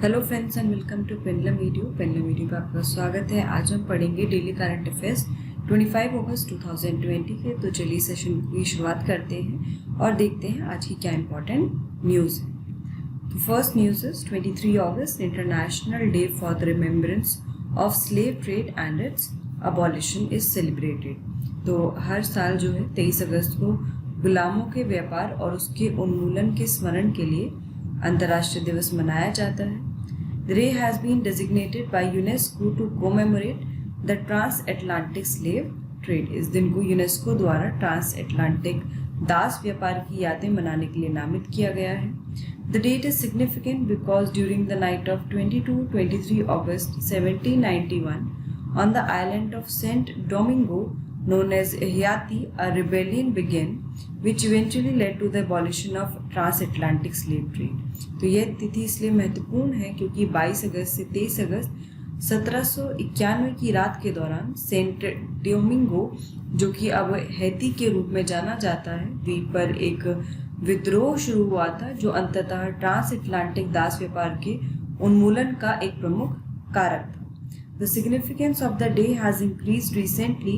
Hello friends and welcome to Pendulum video पे आपका स्वागत है। आज हम पढ़ेंगे डेली करंट अफेयर्स 25 अगस्त 2020 के। तो चलिए सेशन की शुरुआत करते हैं और देखते हैं आज की क्या इंपॉर्टेंट न्यूज़ है। तो first news is 23 August international day for the remembrance of slave trade and its abolition is celebrated. तो हर साल जो है 23 अगस्त को गुलामों के व्यापार और उसके उन्मूलन के स्मरण के लिए अंतर्राष्ट्रीय दिवस मनाया जाता है। The day has been designated by UNESCO to commemorate the transatlantic slave trade. इस दिन को यूनेस्को द्वारा ट्रांसएटलांटिक दास व्यापार की यादें मनाने के लिए नामित किया गया है। The date is significant because during the night of 22-23 August 1791 on the island of Saint Domingo known as Haiti, a rebellion began which eventually led to the abolition of transatlantic slave trade. तो यह तिथि इसलिए महत्वपूर्ण है क्योंकि 22 अगस्त से 23 अगस्त 1791 की रात के दौरान सेंट डोमिंगो, जो कि अब हैती के रूप में जाना जाता है, द्वीप पर एक विद्रोह शुरू हुआ था जो अंततः ट्रांसएटलांटिक दास व्यापार के उन्मूलन का एक प्रमुख कारक था। The significance of the day has increased recently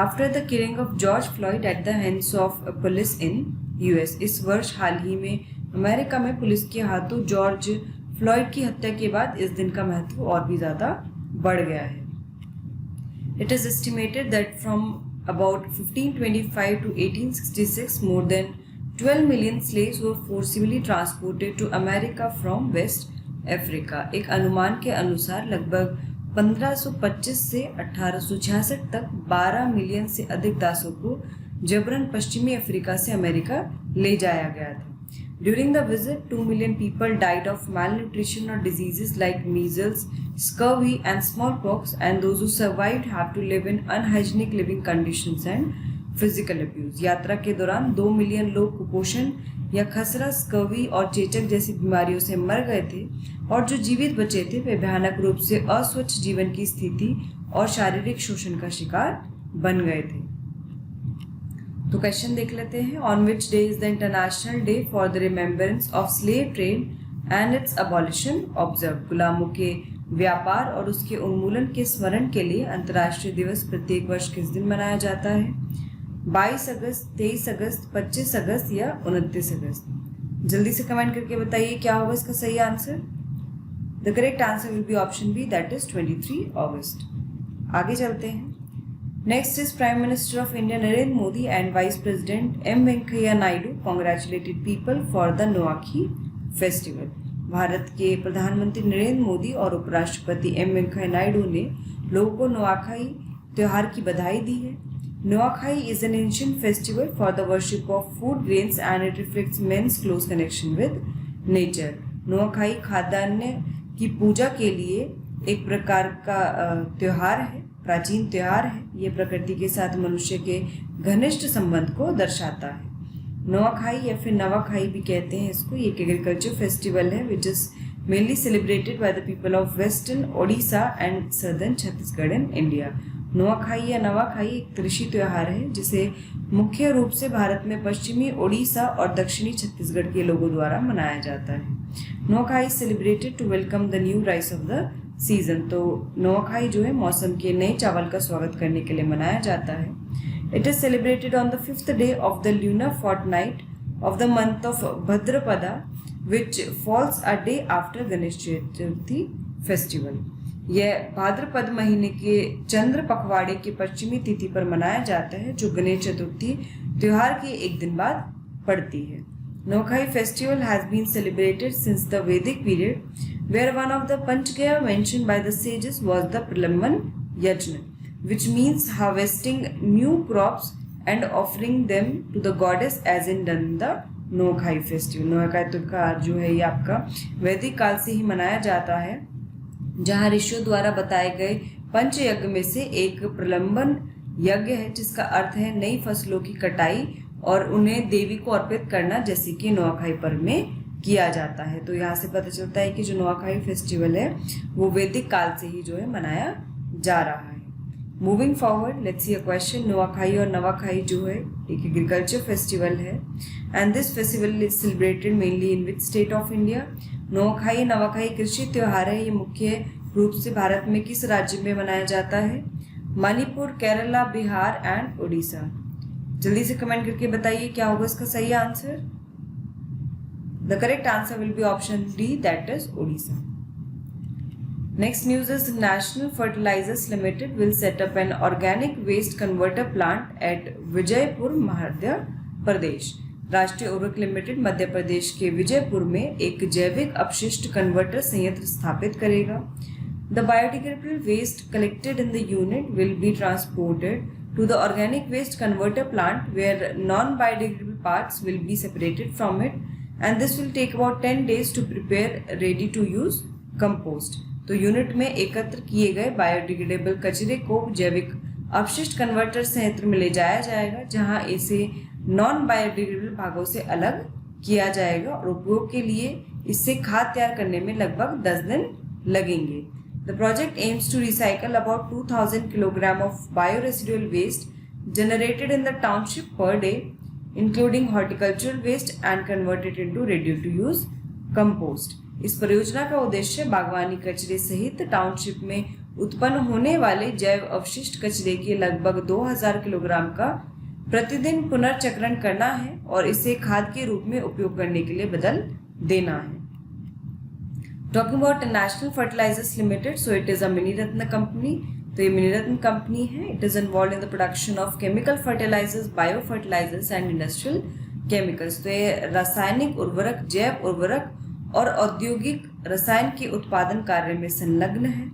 after the killing of George Floyd at the hands of police in US. इस वर्ष हाल ही में अमेरिका में पुलिस के हाथों जॉर्ज फ्लॉयड की हत्या के बाद इस दिन का महत्व और भी ज़्यादा बढ़ गया है। It is estimated that from about 1525 to 1866 more than 12 million slaves were forcibly transported to America from West Africa. एक अनुमान के अनुसार लगभग 1525 से 1866 तक 12 मिलियन से अधिक दासों को जबरन पश्चिमी अफ्रीका से अमेरिका ले जाया गया था। During the visit, 2 million people died of malnutrition or diseases like measles, scurvy, and smallpox, and those who survived have to live in unhygienic living conditions and physical abuse. यात्रा के दौरान 2 million लोग कुपोषण या खसरा, स्कर्वी और चेचक जैसी बीमारियों से मर गए थे, और जो जीवित बचे थे वे भयानक रूप से अस्वच्छ जीवन की स्थिति और शारीरिक शोषण का शिकार बन गए थे। तो क्वेश्चन देख लेते हैं। On which day is the international day for the remembrance of slave trade and its abolition observe. गुलामों के व्यापार और उसके उन्मूलन के स्मरण के लिए अंतर्राष्ट्रीय दिवस प्रत्येक वर्ष किस दिन मनाया जाता है? 22 अगस्त, 23 अगस्त, 25 अगस्त या 29 अगस्त? जल्दी से कमेंट करके बताइए क्या होगा इसका सही answer. The correct answer will be option B, that is 23 August. आगे चलते हैं। Next is prime minister of India Narendra Modi and vice president M Venkaiah Naidu congratulated people for the Nuakhai festival. Bharat के प्रधानमंत्री नरेंद्र मोदी और उपराष्ट्रपति एम वेंकैया नायडू ने लोगों को नुआखाई त्योहार की बधाई दी है। Nuakhai is an ancient festival for the worship of food grains and it reflects men's close connection with nature. Nuakhai खाद्यान्न की पूजा के लिए एक प्रकार का त्योहार है, प्राचीन त्योहार है। ये प्रकृति के साथ मनुष्य के घनिष्ठ संबंध को दर्शाता है। नुआखाई या फिर नवाखाई भी कहते हैं इसको। ये एक एग्रीकल्चर फेस्टिवल है which is mainly celebrated by the people of western Odisha and southern Chhattisgarh in India. Nuakhai या नवाखाई एक कृषि त्योहार है जिसे मुख्य रूप से भारत में पश्चिमी ओडिशा और दक्षिणी छत्तीसगढ़ के लोगों द्वारा मनाया जाता है। Nuakhai celebrated to welcome the new rice of the season. तो नुआखाई जो है मौसम के नए चावल का स्वागत करने के लिए मनाया जाता है। It is celebrated on the 5th day of the lunar fortnight of the month of Bhadrapada which falls a day after Ganesh Chaturthi festival. यह भाद्रपद महीने के चंद्र पखवाड़े के पश्चिमी तिथि पर मनाया जाता है जो गणेश चतुर्थी त्योहार के एक दिन बाद पड़ती है। Nuakhai festival has been celebrated since the Vedic period where one of the Panchagaya mentioned by the sages was the Pralamban Yajna, which means harvesting new crops and offering them to the goddess as in done the Nuakhai festival. Nuakhai त्योहार जो है ये आपका वैदिक काल से ही मनाया जाता है, जहाँ ऋषियों द्वारा बताए गए पंच यज्ञ में से एक प्रलंबन यज्ञ है जिसका अर्थ है नई फसलों की कटाई और उन्हें देवी को अर्पित करना, जैसे कि नुआखाई पर्व में किया जाता है। तो यहाँ से पता चलता है कि जो नुआखाई फेस्टिवल है वो वैदिक काल से ही जो है मनाया जा रहा है। Moving forward, let's see a question. Nuakhai और नवाखाई जो है एक एग्रीकल्चर फेस्टिवल है and this festival is celebrated mainly in which state of India? Nuakhai Nawakhai कृषि त्योहार है, ये मुख्य रूप से भारत में किस राज्य में मनाया जाता है? मणिपुर, केरला, बिहार एंड उड़ीसा। जल्दी से कमेंट करके बताइए क्या होगा इसका सही answer. The correct answer will be option D, that is Orissa. Next news is National Fertilizers Limited will set up an organic waste converter plant at Vijaypur, Madhya Pradesh. Rashtriya उर्वरक लिमिटेड मध्य प्रदेश के विजयपुर में एक जैविक अपशिष्ट कन्वर्टर संयंत्र स्थापित करेगा। The biodegradable waste collected in the unit will be transported to the organic waste converter plant where non-biodegradable parts will be separated from it, and this will take about 10 days to prepare ready to use compost। तो unit में एकत्र किए गए biodegradable कचरे को जैविक अपशिष्ट converter संयंत्र में ले जाया जाएगा, जहां इसे नॉन बायोडिग्रेडेबल भागों से अलग किया जाएगा और उपयोग के लिए इससे खाद तैयार करने में लगभग 10 दिन लगेंगे। The project aims to recycle about 2000 kilogram of bioresidual waste generated in the township per day, including horticultural waste, and converted into ready to use compost. इस परियोजना का उद्देश्य बागवानी कचरे सहित टाउनशिप में उत्पन्न होने वाले जैव अवशिष्ट कचरे के लगभग 2000 किलोग्राम का प्रतिदिन पुनर्चक्रण करना है और इसे खाद के रूप में उपयोग करने के लिए बदल देना है। Talking about National Fertilizers Limited, so it is a mini ratna company. तो ये मिनी रत्न कंपनी है। It is involve in the production of chemical fertilisers, bio fertilisers and industrial chemicals. तो ये रासायनिक उर्वरक, जैव उर्वरक और औद्योगिक रसायन के उत्पादन कार्य में संलग्न है।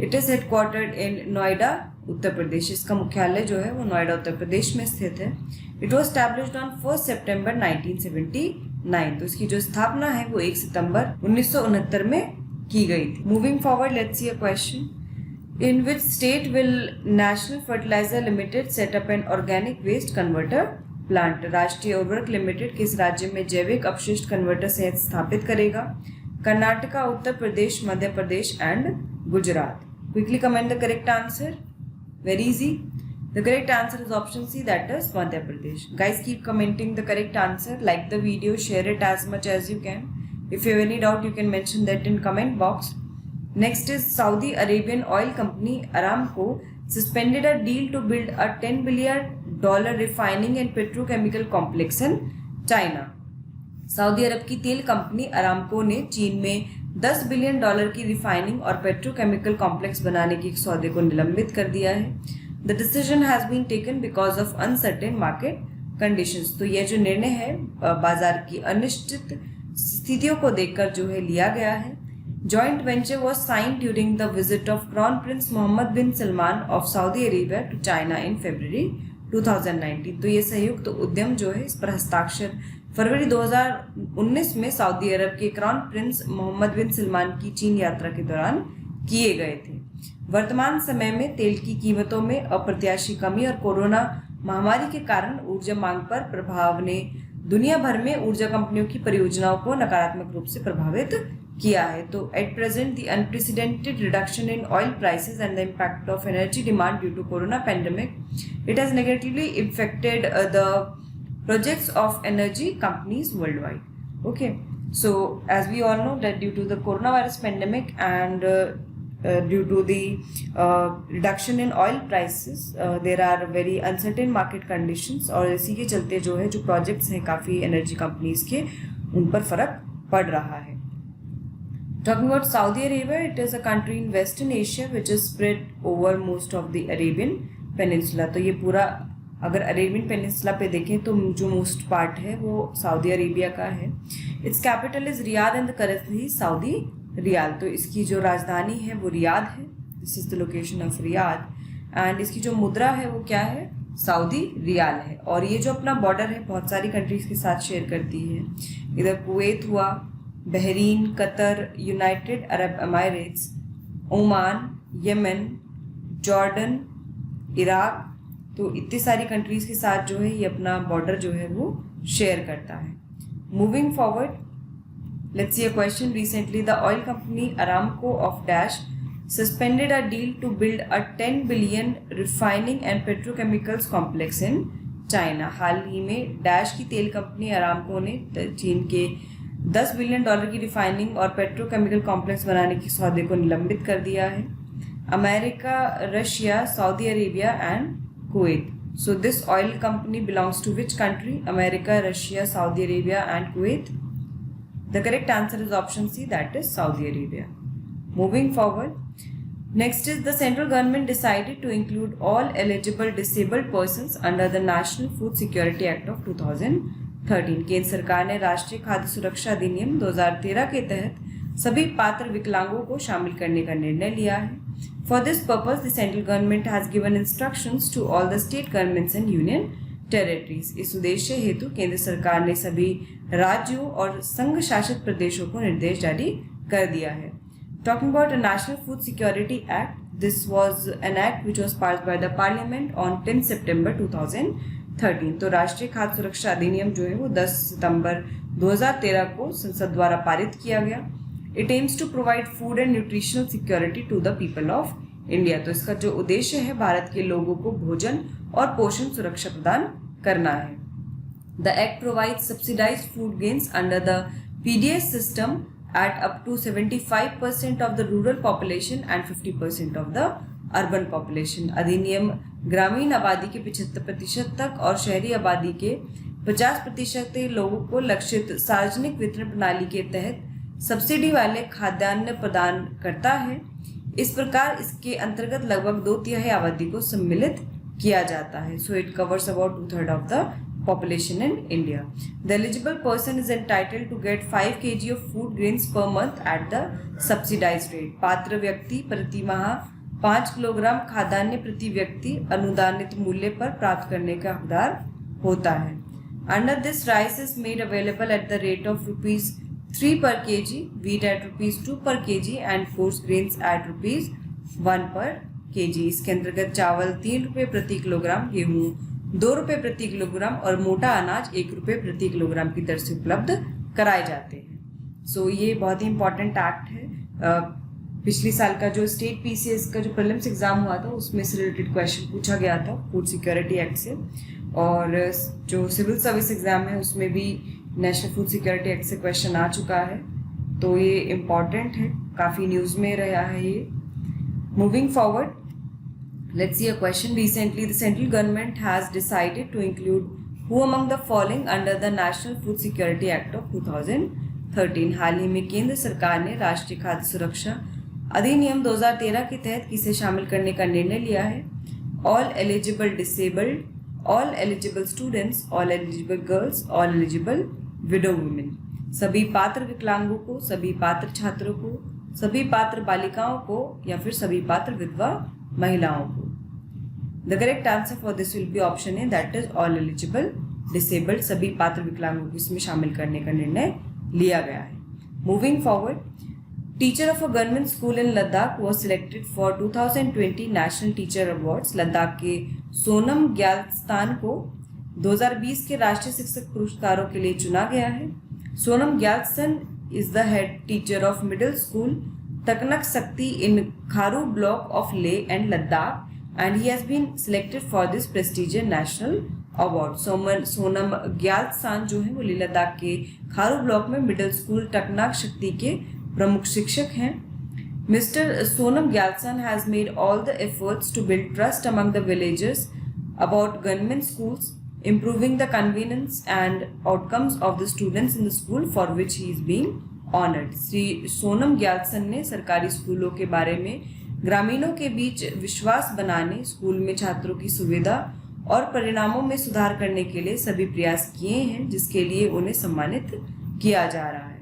It is headquartered in Noida, Uttar Pradesh. इसका मुख्यालय जो है वो नोएडा, उत्तर प्रदेश में स्थित है। इट वॉज एस्टैब्लिश्ड ऑन 1 सितंबर 1979। तो इसकी जो स्थापना है वो 1 सितंबर 1969 में की गई थी। Moving forward, let's see a question. In which state will National Fertilizer Limited set up an organic waste converter plant? राष्ट्रीय उर्वरक लिमिटेड किस राज्य में जैविक अपशिष्ट कन्वर्टर संयंत्र स्थापित करेगा? Karnataka, Uttar Pradesh, Madhya Pradesh and Gujarat. Quickly comment the correct answer. Very easy. The correct answer is option C, that is Madhya Pradesh. Guys keep commenting the correct answer, like the video, share it as much as you can. If you have any doubt you can mention that in comment box. Next is Saudi Arabian oil company Aramco suspended a deal to build a $10 billion refining and petrochemical complex in China। Saudi Arab की तेल company Aramco ने चीन में $10 billion की refining और petrochemical complex बनाने के एक सौदे को निलंबित कर दिया है। The decision has been taken because of uncertain market conditions. तो यह जो निर्णय है बाजार की अनिश्चित स्थितियों को देखकर जो है लिया गया है। Joint venture was signed during the visit of Crown Prince Mohammed bin Salman of Saudi Arabia to China in February 2019। तो ये संयुक्त उद्यम जो है इस पर हस्ताक्षर फरवरी 2019 में सऊदी अरब के क्राउन प्रिंस मोहम्मद बिन सलमान की चीन यात्रा के दौरान किए गए थे। वर्तमान समय में तेल की कीमतों में अप्रत्याशी कमी और कोरोना महामारी के कारण ऊर्जा मांग पर प्रभाव ने दुनिया भर में ऊर्जा कंपनियों की परियोजनाओं को नकारात्मक रूप से प्रभावित किया है। तो at present the unprecedented reduction in oil prices and the impact of energy demand due to corona pandemic it has negatively affected the projects of energy companies worldwide. Okay, so as we all know that due to the corona virus pandemic and due to the reduction in oil prices there are very uncertain market conditions और इसी के चलते जो है जो projects हैं काफ़ी energy companies के उन पर फर्क पड़ रहा है। Talking about Saudi Arabia, it is a country in Western Asia which is spread over most of the Arabian Peninsula। तो ये पूरा अगर अरेबियन पेनिनसुला पे देखें तो जो मोस्ट पार्ट है वो सऊदी अरेबिया का है। It's capital is Riyadh and the currency Saudi riyal. तो इसकी जो राजधानी है वो रियाद है। This is the location of Riyadh and इसकी जो मुद्रा है वो क्या है? सऊदी रियाल है। और ये जो अपना बॉर्डर है बहुत सारी कंट्रीज के साथ शेयर करती है। इधर कुवैत हुआ, Bahrain, Qatar, United Arab Emirates, Oman, Yemen, Jordan, Iraq, तो इतनी सारी कंट्रीज के साथ जो है ये अपना बॉर्डर जो है वो शेयर करता है। Moving forward, let's see a question. Recently the oil company Aramco of Dash suspended a deal to build a 10 billion refining and petrochemicals complex in China। हाल ही में डैश की तेल कंपनी अरामको ने चीन के $10 बिलियन की रिफाइनिंग और petrochemical complex बनाने के सौदे को निलंबित कर दिया है। America, Russia, Saudi Arabia and Kuwait. So this oil company belongs to which country? America, Russia, Saudi Arabia and Kuwait. The correct answer is option C, that is Saudi Arabia. Moving forward, next is the central government decided to include all eligible disabled persons under the National Food Security Act of 2013. केंद्र सरकार ने राष्ट्रीय खाद्य सुरक्षा अधिनियम 2013 के तहत सभी पात्र विकलांगों को शामिल करने का निर्णय लिया है। For this purpose, the central government has given instructions to all the state governments and union territories. इस उद्देश्य हेतु केंद्र सरकार ने सभी राज्यों और संघ शासित प्रदेशों को निर्देश जारी कर दिया है। Talking about the National Food Security Act, this was an act which was passed by the Parliament on 10 September 2013. तो राष्ट्रीय खाद्य सुरक्षा अधिनियम जो है वो 10 सितंबर 2013 को संसद द्वारा पारित किया गया। It aims to provide food and nutritional security to the people of India. तो इसका जो उद्देश्य है भारत के लोगों को भोजन और पोषण सुरक्षा प्रदान करना है। The act provides subsidized food grains under the PDS system at up to 75% of the rural population and 50% of the urban population. अधिनियम ग्रामीण आबादी के 75% तक और शहरी आबादी के 50% लोगों को लक्षित सार्वजनिक वितरण प्रणाली के तहत सब्सिडी वाले खाद्यान्न प्रदान करता है। इस प्रकार इसके अंतर्गत लगभग 2/3 आबादी को सम्मिलित किया जाता है। So it covers about 2/3 of the population in India. The eligible person is entitled to get 5 kg of food grains per month at the subsidized rate. पात्र व्यक्ति प्रति माह 5 किलोग्राम खाद्यान्न प्रति व्यक्ति अनुदानित मूल्य पर प्राप्त करने का हकदार होता है। Under this, rice is made available at the rate of ₹3 per kg, wheat at ₹2 per kg and coarse grains at ₹1 per kg. इसके अंतर्गत चावल ₹3 प्रति किलोग्राम, गेहूँ ₹2 प्रति किलोग्राम और मोटा अनाज ₹1 प्रति किलोग्राम की दर से उपलब्ध कराए जाते हैं। सो ये बहुत ही इंपॉर्टेंट एक्ट है। पिछले साल का जो स्टेट पीसीएस का जो प्रीलिम्स एग्जाम हुआ था उसमें से रिलेटेड क्वेश्चन पूछा गया था फूड सिक्योरिटी एक्ट से, और जो सिविल सर्विस एग्जाम है उसमें भी नेशनल फूड सिक्योरिटी एक्ट से क्वेश्चन आ चुका है। तो ये इम्पॉर्टेंट है, काफ़ी न्यूज़ में रहा है ये। Moving forward, let's see a question. Recently, the central government has decided to include who among the following under the National Food Security Act of 2013. हाल ही में केंद्र सरकार ने राष्ट्रीय खाद्य सुरक्षा अधिनियम 2013 के तहत किसे शामिल करने का निर्णय लिया है? All eligible disabled, all eligible students, all eligible girls, all eligible widow women. सभी पात्र विकलांगों को, सभी पात्र छात्रों को, सभी पात्र बालिकाओं को या फिर सभी पात्र विधवा महिलाओं को। The correct answer for this will be option A, that is all eligible disabled. सभी पात्र विकलांगों को इसमें शामिल करने का निर्णय लिया गया है। Moving forward, teacher of a government school in Ladakh was selected for 2020 national teacher awards. Ladakh के सोनम ग्याल्स्तान को 2020 के राष्ट्रीय शिक्षक पुरस्कारों के लिए चुना गया है। Sonam Gyalstan is the head teacher of middle school Taknak Shakti in Kharu block of Leh and Ladakh and he has been selected for this prestigious national award. Sonam Gyalstan जो है वो लेह लद्दाख के खारू ब्लॉक में मिडिल स्कूल टकनाक शक्ति के प्रमुख शिक्षक हैं। Mister Sonam Gyalstan has made all the efforts to build trust among the villagers about government schools, improving the convenience and outcomes of the students in the school for which he is being honored. Shri Sonam Gyalstan ने सरकारी स्कूलों के बारे में ग्रामीणों के बीच विश्वास बनाने, स्कूल में छात्रों की सुविधा और परिणामों में सुधार करने के लिए सभी प्रयास किए हैं, जिसके लिए उन्हें सम्मानित किया जा रहा है।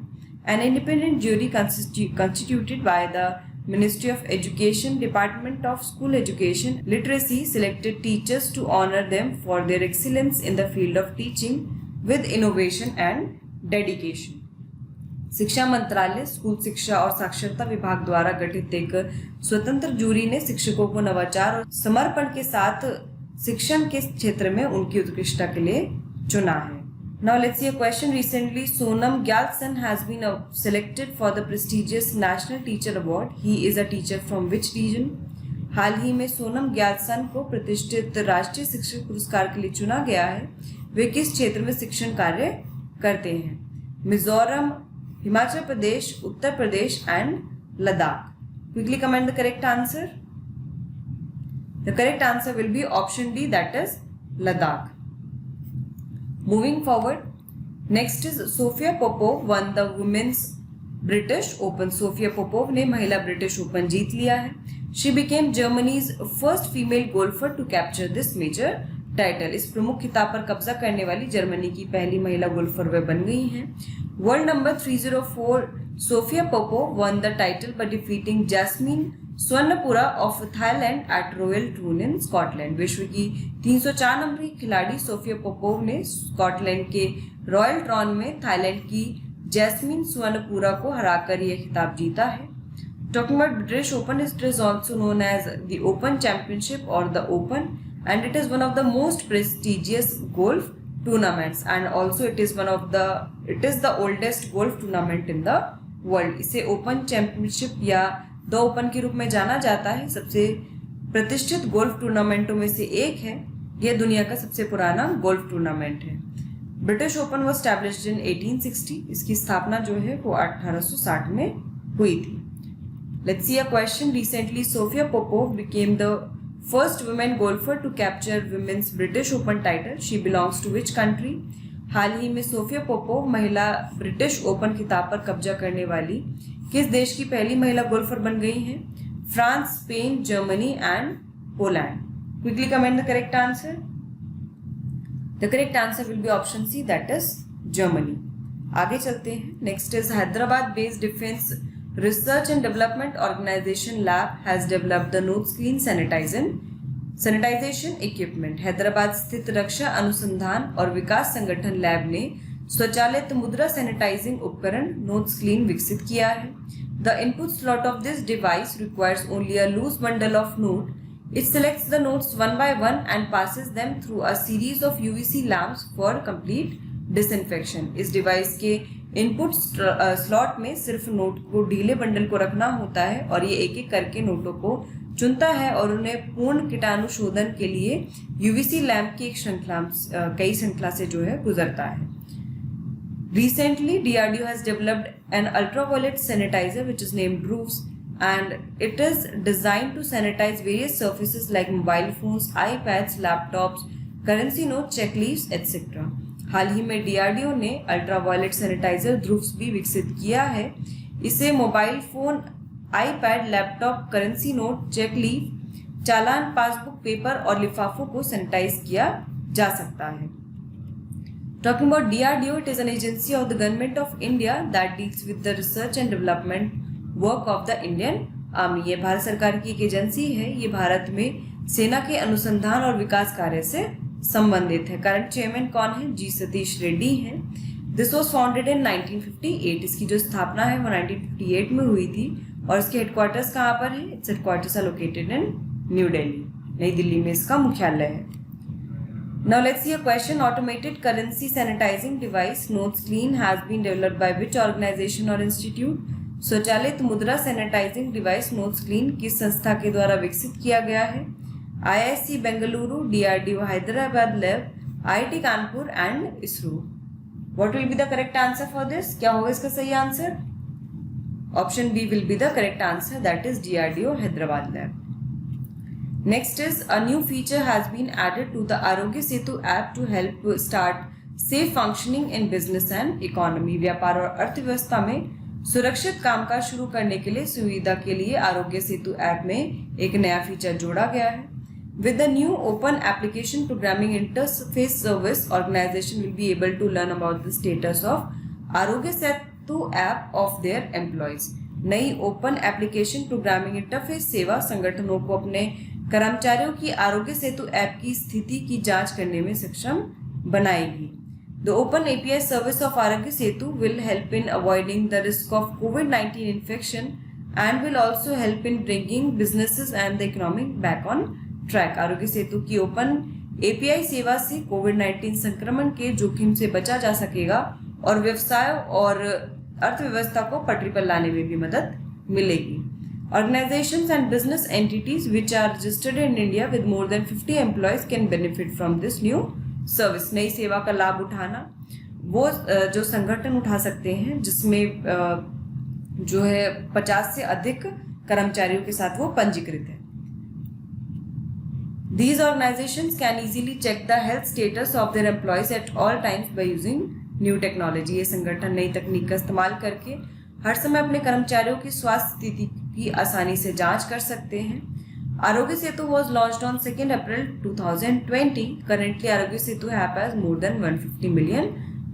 An independent jury constituted by the Ministry of Education, Department of School Education, Literacy selected teachers to honor them for their excellence in the field of teaching with innovation and dedication. शिक्षा मंत्रालय, school शिक्षा और साक्षरता विभाग द्वारा गठित एक स्वतंत्र जूरी ने शिक्षकों को नवाचार और समर्पण के साथ शिक्षण के क्षेत्र में उनकी उत्कृष्टता के लिए चुना है। Now let's see a question. Recently, Sonam Gyaltsen has been selected for the prestigious National Teacher Award. He is a teacher from which region? हाल ही में सोनम ग्याल्सन को प्रतिष्ठित राष्ट्रीय शिक्षक पुरस्कार के लिए चुना गया है। वे किस क्षेत्र में शिक्षण कार्य करते हैं? Mizoram, Himachal Pradesh, Uttar Pradesh and Ladakh. Quickly comment the correct answer. The correct answer will be option D, that is Ladakh. Moving forward, next is Sofia Popov won the women's British Open. Sofia Popov ने महिला ब्रिटिश ओपन जीत लिया है. She became Germany's first female golfer to capture this major title. इस प्रमुख खिताब पर कब्जा करने वाली जर्मनी की पहली महिला गोल्फर वे बन गई हैं. World number 304 Sofia Popov won the title by defeating Jasmine Swarnapura of Thailand at Royal Troon in Scotland. विश्व की 304 नंबरी खिलाड़ी सोफिया पोपोव ने स्कॉटलैंड के रॉयल ट्रॉन में थाईलैंड की जैस्मिन सुवर्णपुरा को हराकर यह खिताब जीता है. Talking about British Open, it is also known as the Open Championship or the Open, and it is one of the most prestigious golf tournaments, and also it is the oldest golf tournament in the world. इसे open championship या the open के रूप में जाना जाता है. सबसे प्रतिष्ठित गोल्फ टूर्नामेंटों में से एक है. यह दुनिया का सबसे पुराना गोल्फ टूर्नामेंट है. British open was established in 1860. इसकी स्थापना जो है वो 1860 में हुई थी. Let's see a question. Recently Sofia Popov became the first women golfer to capture women's British open title. She belongs to which country? हाल ही में सोफिया पोपोव महिला ब्रिटिश ओपन खिताब पर कब्जा करने वाली किस देश की पहली महिला गोल्फर बन गई हैं? France, Spain, Germany and Poland. Quickly comment the correct answer. The correct answer will be option C, that is Germany. आगे चलते हैं. Next is Hyderabad based defence research and development organisation lab has developed the notes clean sanitisation equipment. Hyderabad स्थित रक्षा अनुसंधान और विकास संगठन lab ने स्वचालित मुद्रा सैनिटाइजिंग उपकरण नोज क्लीन विकसित किया है. The input slot of this device requires only a loose bundle of note. It selects the notes one by one and passes them through a series of UVC lamps for complete disinfection. इस device के input slot में सिर्फ note को ढीले bundle को रखना होता है और ये एक एक करके नोटों को चुनता है और उन्हें पूर्ण कीटाणु शोधन के लिए यूवीसी लैम्प की कई श्रृंखला से जो है गुजरता है. Recently, DRDO has developed an ultraviolet sanitizer which is named Roofs, and it is designed to sanitize various surfaces like mobile phones, iPads, laptops, currency notes, check leaves, etc. हाल ही में DRDO ने अल्ट्रावायलेट सैनिटाइजर ध्रुव्स भी विकसित किया है. इसे mobile phone, iPad, laptop, currency note, cheque leaf, चालान, passbook, paper और लिफाफों को सैनिटाइज किया जा सकता है. Talking about DRDO, it is an agency of the Government of India that deals with the research and development work of the Indian Army. ये भारत सरकार की एक एजेंसी है. ये भारत में सेना के अनुसंधान और विकास कार्य से संबंधित है. करंट चेयरमैन कौन है? जी सतीश रेड्डी हैं. This was founded in 1958. इसकी जो स्थापना है वो 1958 में हुई थी और इसके हेडक्वार्टर्स कहाँ पर है? Its headquarters are located in New Delhi. नई दिल्ली में इसका मुख्यालय है. Now let's see a question. Automated currency sanitizing device Notes Clean has been developed by which organization or institute? स्वचालित मुद्रा सैनिटाइजिंग डिवाइस नोट्स क्लीन किस संस्था के द्वारा विकसित किया गया है? IISc Bengaluru, DRDO Hyderabad lab, IIT Kanpur and ISRO. What will be the correct answer for this? क्या होगा इसका सही answer? Option B will be the correct answer, that is DRDO Hyderabad lab. Next is a new feature has been added to the Arogya Setu app to help start safe functioning in business and economy. व्यापार और अर्थव्यवस्था में सुरक्षित कामकाज शुरू करने के लिए सुविधा के लिए आरोग्य सेतु ऐप में एक नया फीचर जोड़ा गया है. With the new open application programming interface service, organization will be able to learn about the status of Aarogya Setu app of their employees. नई ओपन एप्लीकेशन प्रोग्रामिंग इंटरफेस सेवा संगठनों को अपने कर्मचारियों की आरोग्य सेतु ऐप की स्थिति की जांच करने में सक्षम बनाएगी. The open API service of Aarogya Setu will help in avoiding the risk of COVID-19 infection and will also help in bringing businesses and the economy back on track. Aarogya Setu की ओपन API सेवा से COVID-19 संक्रमण के जोखिम से बचा जा सकेगा और व्यवसाय और अर्थव्यवस्था को पटरी पर लाने में भी मदद मिलेगी. Organizations and business entities which are registered in India with more than 50 employees can benefit from this new service. नई सेवा का लाभ उठाना वो जो संगठन उठा सकते हैं जिसमें जो है 50 से अधिक कर्मचारियों के साथ वो पंजीकृत है। These organizations can easily check the health status of their employees at all times by using new technology. ये संगठन नई तकनीक का इस्तेमाल करके हर समय अपने कर्मचारियों की स्वास्थ्य स्थिति की आसानी से जांच कर सकते हैं। Aarogya Setu was launched on 2 April 2020. Currently Aarogya Setu app has more than 150 million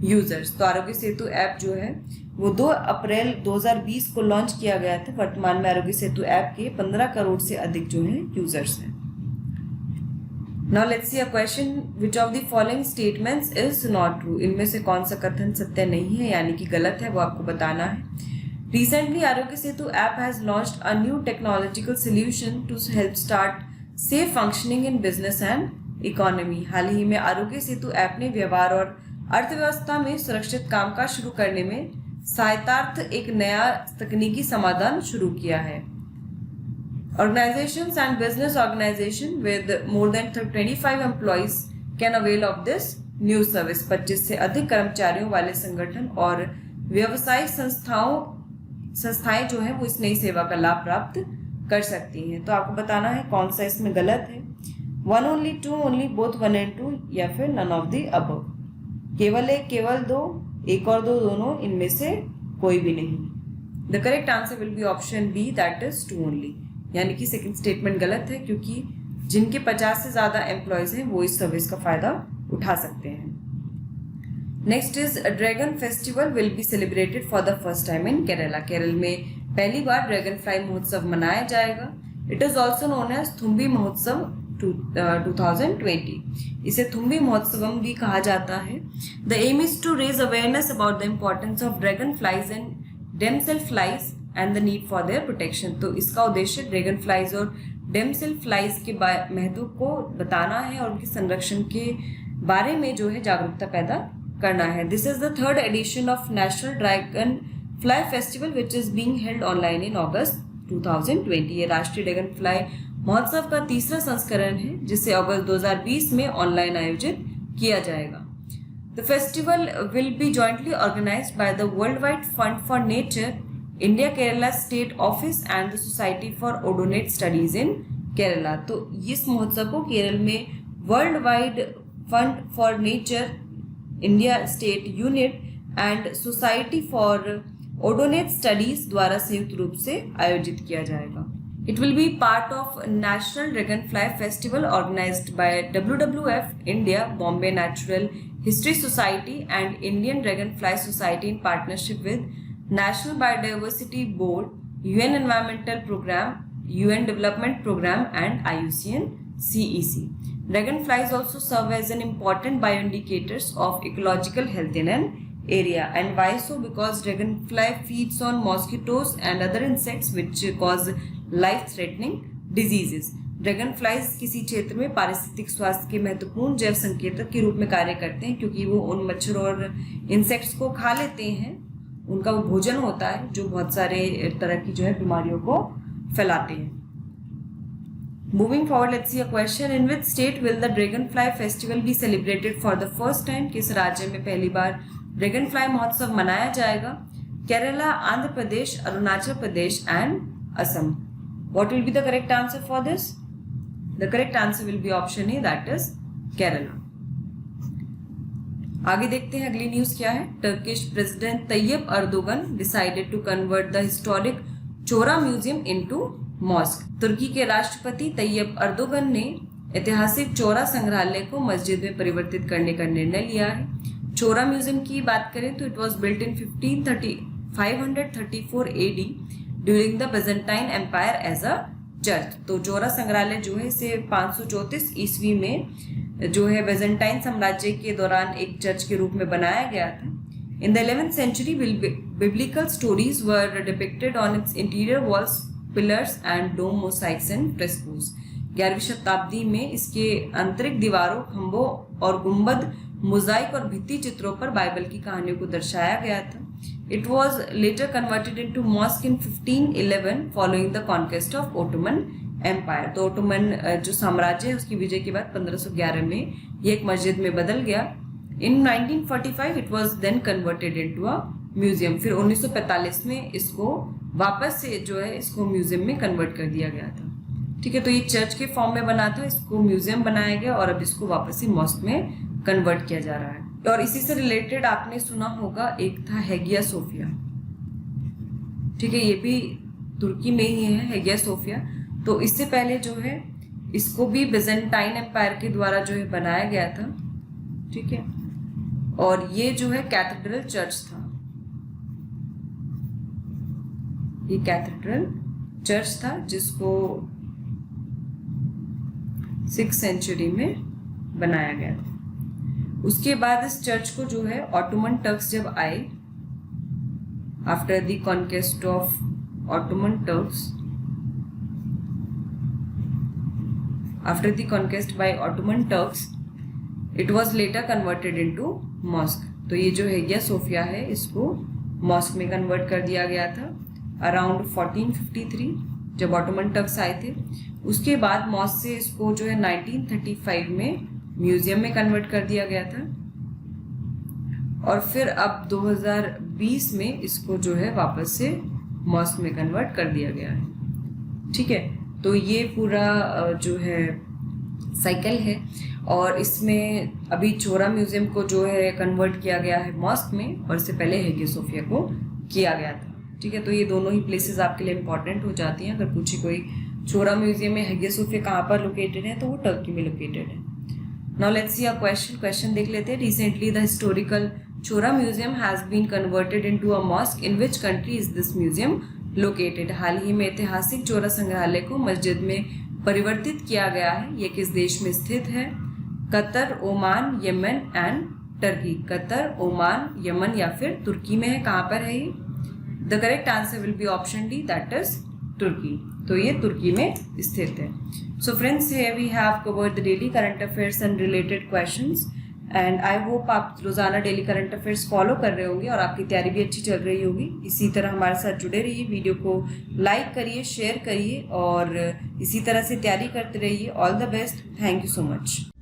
users. तो आरोग्य सेतु ऐप जो है वो 2 अप्रैल 2020 को लॉन्च किया गया था। वर्तमान में आरोग्य सेतु ऐप के 15 करोड़ से अधिक जो है यूजर्स हैं। Now let's see a question. Which of the following statements is not true? इनमें से कौन सा कथन सत्य नहीं है यानी कि गलत है, वो आपको बताना है। Recently, Aarogya Setu app has launched a new technological solution to help start safe functioning in business and economy. हाल ही में आरोग्य सेतु ऐप ने व्यवहार और अर्थव्यवस्था में सुरक्षित कामकाज शुरू करने में सहायतार्थ एक नया तकनीकी समाधान शुरू किया है। Organizations and business organization with more than 25 employees can avail of this new service. 25 से अधिक कर्मचारियों वाले संगठन और व्यवसायिक संस्थाएं जो हैं वो इस नई सेवा का लाभ प्राप्त कर सकती हैं। तो आपको बताना है कौन सा इसमें गलत है। 1 only, 2 only, both 1 and 2 या फिर none of the above। केवल एक, केवल दो, एक और दो, दोनों, इनमें से कोई भी नहीं। The correct answer will be option B, that is 2 only। यानी कि सेकंड स्टेटमेंट गलत है क्योंकि जिनके 50 से ज़्यादा एम्प्लॉयज़ हैं वो इस सर्विस का फ़ायदा उठा सकते हैं। Next is dragon festival will be celebrated for the first time in Kerala. Kerala में पहली बार ड्रैगन फ्लाई महोत्सव मनाया जाएगा। It is also known as Thumbi Mahotsav 2020। इसे थुम्बी महोत्सवम भी कहा जाता है। The aim is to raise awareness about the importance of dragonflies and damselflies and the need for their protection. तो इसका उद्देश्य ड्रैगन फ्लाइज और डेमसेल फ्लाइज के महत्व को बताना है और उनके संरक्षण के बारे में जो है जागरूकता पैदा करना है। This is the 3rd edition of national dragonfly festival which is being held online in August 2020। ये राष्ट्रीय ड्रैगन फ्लाई महोत्सव का 3रा संस्करण है जिसे अगस्त 2020 में ऑनलाइन आयोजित किया जाएगा। The festival will be jointly organised by the world wide fund for nature, India Kerala state office and the society for odonate studies in Kerala. तो इस महोत्सव को केरल में world wide fund for nature, India state unit and society for odonate studies द्वारा संयुक्त रूप से आयोजित किया जाएगा। It will be part of national dragonfly festival organised by WWF India, Bombay natural history society and Indian dragon fly society in partnership with National Biodiversity Board, UN Environmental Program, UN Development Program and IUCN CEC. Dragonflies also serve as an important bioindicators of ecological health in an area. And why so? Because dragonfly feeds on mosquitoes and other insects which cause life-threatening diseases. ड्रैगनफ्लाइज किसी क्षेत्र में पारिस्थितिक स्वास्थ्य के महत्वपूर्ण जैव संकेतक के रूप में कार्य करते हैं क्योंकि वो उन मच्छर और इंसेक्ट्स को खा लेते हैं। उनका वो भोजन होता है जो बहुत सारे तरह की जो है बीमारियों को फैलाते हैं। Moving forward, let's see a question. In which state will the dragon fly festival B celebrated for the first time? किस राज्य में पहली बार ड्रैगन फ्लाई महोत्सव मनाया जाएगा? Kerala, Andhra Pradesh, Arunachal Pradesh and Assam. What will be the correct answer for this? The correct answer will be option A, that is Kerala. आगे देखते हैं अगली न्यूज क्या है। Turkish president Tayyip Erdogan decided to convert the historic Chora museum into mosque. तुर्की के राष्ट्रपति Tayyab Erdogan ने ऐतिहासिक चोरा संग्रहालय को मस्जिद में परिवर्तित करने का निर्णय लिया है। चोरा म्यूजियम की बात करें तो it was built in 534 AD during the Byzantine empire as a church. तो चोरा संग्रहालय जो है इसे 534 ईस्वी में जो है बेजेंटाइन साम्राज्य के दौरान एक चर्च के रूप में बनाया गया था। In the 11th century, biblical stories were depicted on its interior walls, pillars and dome mosaics and frescoes. 11वीं शताब्दी में इसके आंतरिक दीवारों, खंभों और गुंबद, मोजाइक और भित्ति चित्रों पर बाइबल की कहानियों को दर्शाया गया था। It was later converted into mosque in 1511 following the conquest of Ottoman empire. तो ओटोमन जो साम्राज्य है उसकी विजय के बाद 1511 में ये एक मस्जिद में बदल गया। In 1945 it was then converted into a museum. फिर 1945 में इसको वापस से जो है इसको म्यूजियम में कन्वर्ट कर दिया गया था। ठीक है, तो ये चर्च के फॉर्म में बना था, इसको म्यूजियम बनाया गया और अब इसको वापस से मॉस्क में कन्वर्ट किया जा रहा है। और इसी से रिलेटेड आपने सुना होगा एक था हेगिया सोफिया। ठीक है, ये भी तुर्की में ही है हेगिया सोफिया। तो इससे पहले जो है इसको भी बिजेंटाइन एम्पायर के द्वारा जो है बनाया गया था। ठीक है, और ये जो है कैथेड्रल चर्च था, ये कैथेड्रल चर्च था जिसको 6th सेंचुरी में बनाया गया था। उसके बाद इस चर्च को जो है ऑटोमन टर्क्स जब आए, after the conquest of Ottoman Turks, after the conquest by Ottoman Turks, it was later converted into mosque. तो ये जो हेगिया सोफिया है इसको मॉस्क में कन्वर्ट कर दिया गया था अराउंड 1453 जब ऑटोमन टर्क्स आए थे। उसके बाद मॉस्क से इसको जो है 1935 में म्यूजियम में कन्वर्ट कर दिया गया था और फिर अब 2020 में इसको जो है वापस से मॉस्क में कन्वर्ट कर दिया गया है। ठीक है, तो ये पूरा जो है साइकिल है और इसमें अभी चोरा म्यूजियम को जो है कन्वर्ट किया गया है मॉस्क में और इससे पहले हेगिया सोफिया को किया गया था। ठीक है, तो ये दोनों ही प्लेसेस आपके लिए इंपॉर्टेंट हो जाती हैं। अगर पूछे कोई चोरा म्यूजियम में हेगिया सोफिया कहाँ पर लोकेटेड है तो वो टर्की में लोकेटेड है। Now let's see a question देख लेते हैं। Recently the historical Chora museum has been converted into a mosque, in which country is this museum located? हाल ही में ऐतिहासिक चोरा संग्रहालय को मस्जिद में परिवर्तित किया गया है, ये किस देश में स्थित है? Qatar, Oman, Yemen and Turkey. Qatar, Oman, Yemen या फिर तुर्की में है। कहाँ पर है ये? The correct answer will be option D, that is Turkey. तो ये तुर्की में स्थित है। So friends, here we have covered the daily current affairs and related questions and I hope आप रोजाना डेली करंट अफेयर्स फॉलो कर रहे होंगे और आपकी तैयारी भी अच्छी चल रही होगी। इसी तरह हमारे साथ जुड़े रहिए, वीडियो को लाइक करिए, शेयर करिए और इसी तरह से तैयारी करते रहिए। All the best, thank you so much.